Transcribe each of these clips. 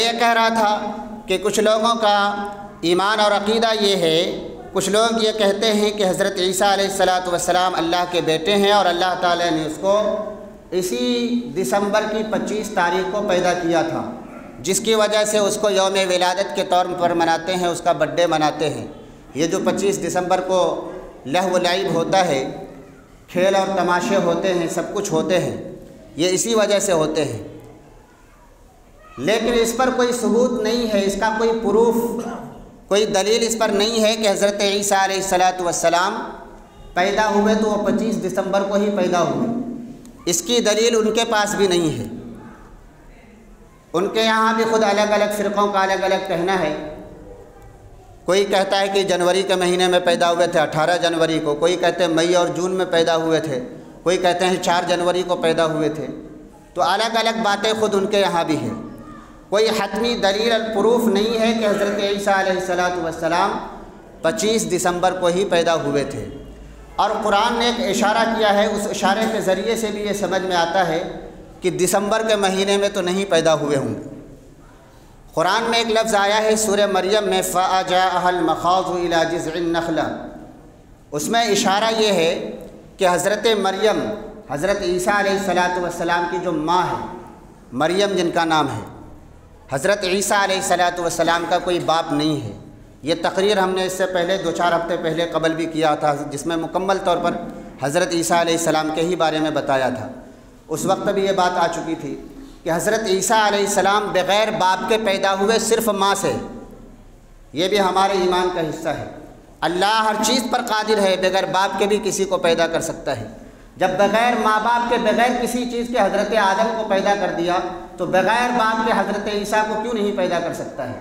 یہ کہہ رہا تھا کہ کچھ لوگوں کا ایمان اور عقیدہ یہ ہے، کچھ لوگ یہ کہتے ہیں کہ حضرت عیسیٰ علیہ السلام اللہ کے بیٹے ہیں اور اللہ تعالیٰ نے اس کو اسی دسمبر کی 25 تاریخ کو پیدا کیا تھا، جس کی وجہ سے اس کو یوم ولادت کے طور پر مناتے ہیں، اس کا برتھ ڈے مناتے ہیں۔ یہ جو 25 دسمبر کو لہو و لعب ہوتا ہے، کھیل اور تماشے ہوتے ہیں، سب کچھ ہوتے ہیں، یہ اسی وجہ سے ہوتے ہیں۔ لیکن اس پر کوئی ثبوت نہیں ہے، اس کا کوئی پروف، کوئی دلیل اس پر نہیں ہے کہ حضرت عیسیٰ علیہ السلام پیدا ہوئے تو وہ 25 دسمبر کو ہی پیدا ہوئے۔ اس کی دلیل ان کے پاس بھی نہیں ہے۔ ان کے یہاں بھی خود الگ الگ فرقوں کا الگ الگ کہنا ہے۔ کوئی کہتا ہے کہ جنوری کے مہینے میں پیدا ہوئے تھے 18 جنوری کو، کوئی کہتے ہیں مئی اور جون میں پیدا ہوئے تھے، کوئی کہتے ہیں 4 جنوری کو پیدا ہوئے تھے۔ تو الگ الگ باتیں خود ان کے یہاں بھی ہیں۔ کوئی حتمی دلیل اور پروف نہیں ہے کہ حضرت عیسیٰ علیہ السلام 25 دسمبر کو ہی پیدا ہوئے تھے۔ اور قرآن نے ایک اشارہ کیا ہے، اس اشارے کے ذریعے سے بھی یہ سمجھ میں آتا ہے کہ دسمبر کے مہینے میں تو نہیں پیدا ہوئے ہوں گے۔ قرآن میں ایک لفظ آیا ہے سورہ مریم میں، فَأَجَاءَهَا الْمَخَاضُ إِلَى جِذْعِ النَّخْلَةِ، اس میں اشارہ یہ ہے کہ حضرت مریم، حضرت عیسیٰ علیہ السلام کی جو ماں ہے، مریم جن کا نام ہے، حضرت عیسیٰ علیہ السلام کا کوئی باپ نہیں ہے۔ یہ تقریر ہم نے اس سے پہلے 2-4 ہفتے پہلے قبل بھی کیا تھا، جس میں مکمل طور پر حضرت عیسیٰ علیہ السلام کے ہی بارے میں بتایا تھا۔ اس وقت بھی یہ بات آ چکی تھی کہ حضرت عیسیٰ علیہ السلام بغیر باپ کے پیدا ہوئے، صرف ماں سے۔ یہ بھی ہمارے ایمان کا حصہ ہے۔ اللہ ہر چیز پر قادر ہے، بغیر باپ کے بھی کسی کو پیدا کر سکتا ہے۔ جب بغیر ماں باپ کے، بغیر کسی چیز کے حضرت آدم کو پیدا کر دیا، تو بغیر باپ کے حضرت عیسیٰ کو کیوں نہیں پیدا کر سکتا ہے؟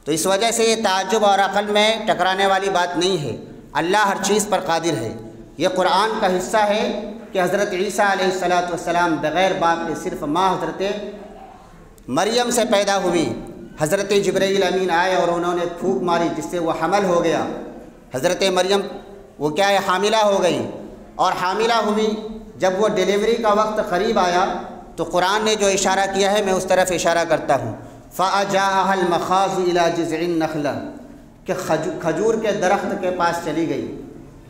تو اس وجہ سے یہ تعجب اور عقل میں ٹکرانے والی بات نہیں ہے۔ اللہ ہر چیز پر قادر ہے۔ یہ قرآن کا حصہ ہے کہ حضرت عیسیٰ علیہ السلام بغیر باپ کے، صرف ماں حضرت مریم سے پیدا ہوئی۔ حضرت جبرائیل امین آئے اور انہوں نے پھونک ماری، جس سے وہ حمل ہو گیا۔ حضرت مریم وہ کیا ہے، حاملہ ہو گئی، اور حاملہ ہوئی۔ جب وہ ڈیلیوری کا وقت قریب آیا تو قرآن نے جو اشارہ کیا ہے میں اس طرف اشارہ کرتا ہوں، فَأَجَاءَهَا الْمَخَاضُ إِلَى جِذْعِ النَّخْلَةِ، کہ کھجور کے درخت کے پاس چلی گئی۔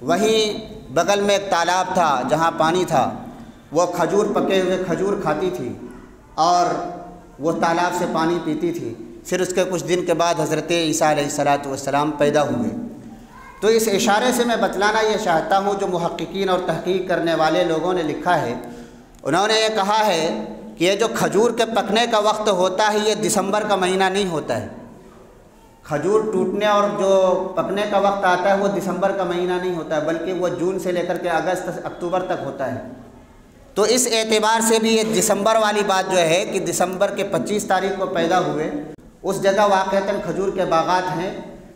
وہیں بغل میں ایک تالاب تھا جہاں پانی تھا، وہ کھجور، پکے ہوئے کھجور کھاتی تھی اور وہ تالاب سے پانی پیتی تھی۔ پھر اس کے کچھ دن کے بعد حضرت عیسیٰ علیہ السلام پیدا ہوئے۔ تو اس اشارے سے میں بتلانا یہ چاہتا ہوں، جو محققین اور تحقیق کرنے والے لوگوں نے لکھا ہے، انہوں نے یہ کہا ہے کہ یہ جو کھجور کے پکنے کا وقت ہوتا ہے، یہ دسمبر کا مہینہ نہیں ہوتا ہے۔ کھجور ٹوٹنے اور جو پکنے کا وقت آتا ہے وہ دسمبر کا مہینہ نہیں ہوتا ہے، بلکہ وہ جون سے لے کر کے اگست اکتوبر تک ہوتا ہے۔ تو اس اعتبار سے بھی یہ دسمبر والی بات جو ہے کہ دسمبر کے 25 تاریخ کو پیدا ہوئے، اس جگہ واقعتاً کھجور کے باغات ہیں،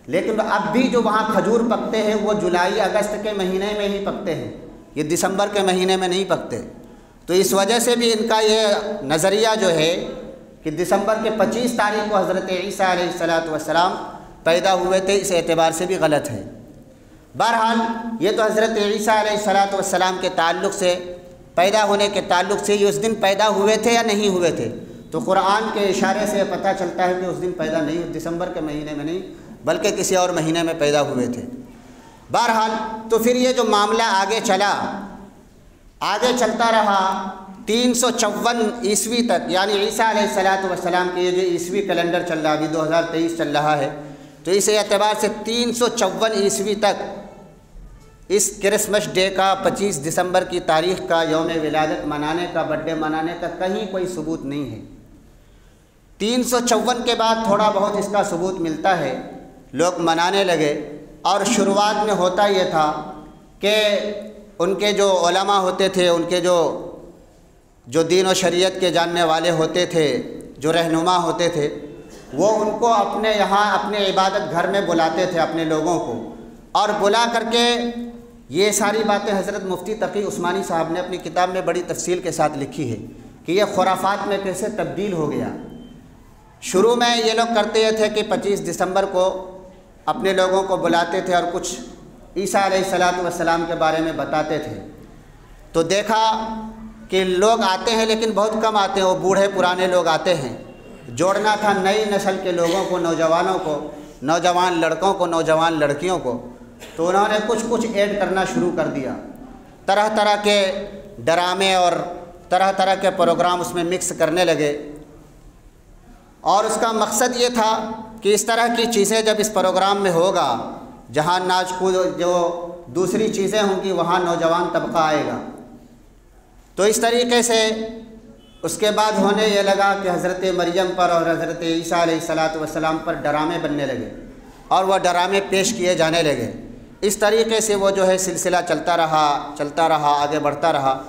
لیکن اب بھی جو وہاں کھجور پکتے ہیں وہ جولائی اگست کے مہینے میں ہی پکتے ہیں، یہ دسمبر کے مہینے میں نہیں پکتے۔ تو اس وجہ سے بھی ان کا یہ نظریہ جو ہے کہ دسمبر کے 25 تاریخ کو حضرت عیسیٰ علیہ السلام پیدا ہوئے تھے، اس اعتبار سے بھی غلط ہے۔ بہرحال یہ تو حضرت عیسیٰ علیہ السلام کے تعلق سے، پیدا ہونے کے تعلق سے، یہ اس دن پیدا ہوئے تھے یا نہیں ہوئے تھے، تو قرآن کے اشارے سے پتہ چلتا ہے کہ اس دن پیدا نہیں، دسمبر کے مہینے میں نہیں بلکہ کسی اور مہینے میں پیدا ہوئے تھے۔ بہرحال تو پھر یہ جو معاملہ آگے چلتا رہا 354 عیسوی تک، یعنی عیسیٰ علیہ السلام کے یہ جو عیسوی کیلنڈر چل رہا، ابھی 2023 چل رہا ہے، تو اس اعتبار سے 354 عیسوی تک اس کرسمس ڈے کا 25 دسمبر کی تاریخ کا یوم ولادت منانے کا، برتھ ڈے منانے کا کہیں کوئی ثبوت نہیں ہے۔ 354 کے بعد تھوڑا بہت اس کا ثبوت ملتا ہے، لوگ منانے لگے، اور شروعات میں ہوتا یہ تھا کہ ان کے جو علماء ہوتے تھے، ان کے جو دین و شریعت کے جاننے والے ہوتے تھے، جو رہنما ہوتے تھے، وہ ان کو اپنے یہاں اپنے عبادت گھر میں بلاتے تھے، اپنے لوگوں کو، اور بلا کر کے یہ ساری باتیں حضرت مفتی تقی عثمانی صاحب نے اپنی کتاب میں بڑی تفصیل کے ساتھ لکھی ہے کہ یہ خرافات میں کیسے تبدیل ہو گیا۔ شروع میں یہ لوگ کرتے یہ تھے کہ 25 دسمبر کو اپنے لوگوں کو بلاتے تھے اور کچھ عیسیٰ علیہ السلام کے بارے میں بتاتے تھے، تو دیکھا کہ لوگ آتے ہیں لیکن بہت کم آتے ہیں، وہ بوڑھے پرانے لوگ آتے ہیں، جوڑنا تھا نئی نسل کے لوگوں کو، نوجوانوں کو، نوجوان لڑکوں کو، نوجوان لڑکیوں کو، تو انہوں نے کچھ ایڈ کرنا شروع کر دیا۔ طرح طرح کے ڈرامے اور طرح طرح کے پروگرام اس میں مکس کرنے لگے، اور اس کا مقصد یہ تھا کہ اس طرح کی چیزیں جب اس پروگرام میں ہوگا، جہاں ناچ کود جو دوسری چیزیں ہوں گی وہاں نوجوان طبقہ آئے گا۔ تو اس طریقے سے اس کے بعد ہونے یہ لگا کہ حضرت مریم پر اور حضرت عیسیٰ علیہ السلام پر ڈرامے بننے لگے اور وہ ڈرامے پیش کیے جانے لگے۔ اس طریقے سے وہ جو ہے سلسلہ چلتا رہا، آگے بڑھتا رہا۔